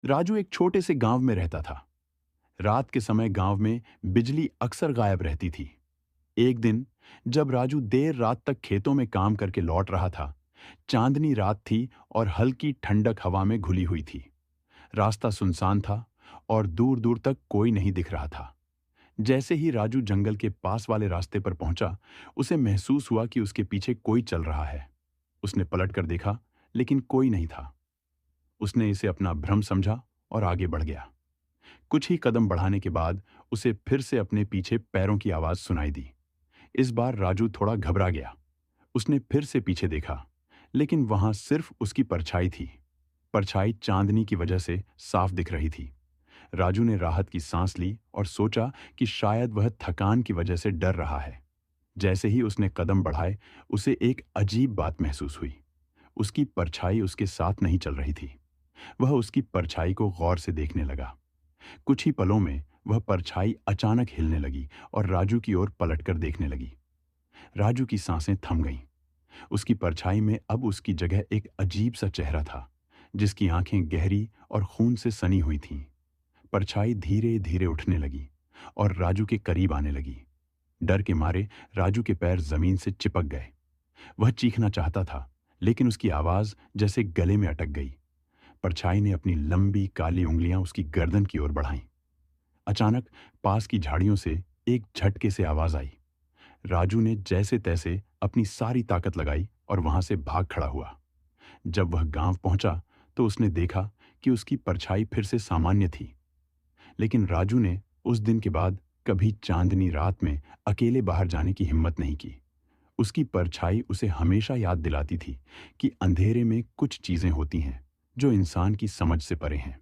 राजू एक छोटे से गांव में रहता था। रात के समय गांव में बिजली अक्सर गायब रहती थी। एक दिन जब राजू देर रात तक खेतों में काम करके लौट रहा था, चांदनी रात थी और हल्की ठंडक हवा में घुली हुई थी। रास्ता सुनसान था और दूर दूर तक कोई नहीं दिख रहा था। जैसे ही राजू जंगल के पास वाले रास्ते पर पहुंचा, उसे महसूस हुआ कि उसके पीछे कोई चल रहा है। उसने पलट कर देखा, लेकिन कोई नहीं था। उसने इसे अपना भ्रम समझा और आगे बढ़ गया। कुछ ही कदम बढ़ाने के बाद उसे फिर से अपने पीछे पैरों की आवाज सुनाई दी। इस बार राजू थोड़ा घबरा गया। उसने फिर से पीछे देखा, लेकिन वहां सिर्फ उसकी परछाई थी। परछाई चांदनी की वजह से साफ दिख रही थी। राजू ने राहत की सांस ली और सोचा कि शायद वह थकान की वजह से डर रहा है। जैसे ही उसने कदम बढ़ाए, उसे एक अजीब बात महसूस हुई। उसकी परछाई उसके साथ नहीं चल रही थी। वह उसकी परछाई को गौर से देखने लगा। कुछ ही पलों में वह परछाई अचानक हिलने लगी और राजू की ओर पलटकर देखने लगी। राजू की सांसें थम गईं। उसकी परछाई में अब उसकी जगह एक अजीब सा चेहरा था, जिसकी आंखें गहरी और खून से सनी हुई थीं। परछाई धीरे धीरे उठने लगी और राजू के करीब आने लगी। डर के मारे राजू के पैर जमीन से चिपक गए। वह चीखना चाहता था, लेकिन उसकी आवाज जैसे गले में अटक गई। परछाई ने अपनी लंबी काली उंगलियां उसकी गर्दन की ओर बढ़ाईं। अचानक पास की झाड़ियों से एक झटके से आवाज आई। राजू ने जैसे तैसे अपनी सारी ताकत लगाई और वहां से भाग खड़ा हुआ। जब वह गांव पहुंचा तो उसने देखा कि उसकी परछाई फिर से सामान्य थी। लेकिन राजू ने उस दिन के बाद कभी चांदनी रात में अकेले बाहर जाने की हिम्मत नहीं की। उसकी परछाई उसे हमेशा याद दिलाती थी कि अंधेरे में कुछ चीजें होती हैं जो इंसान की समझ से परे हैं।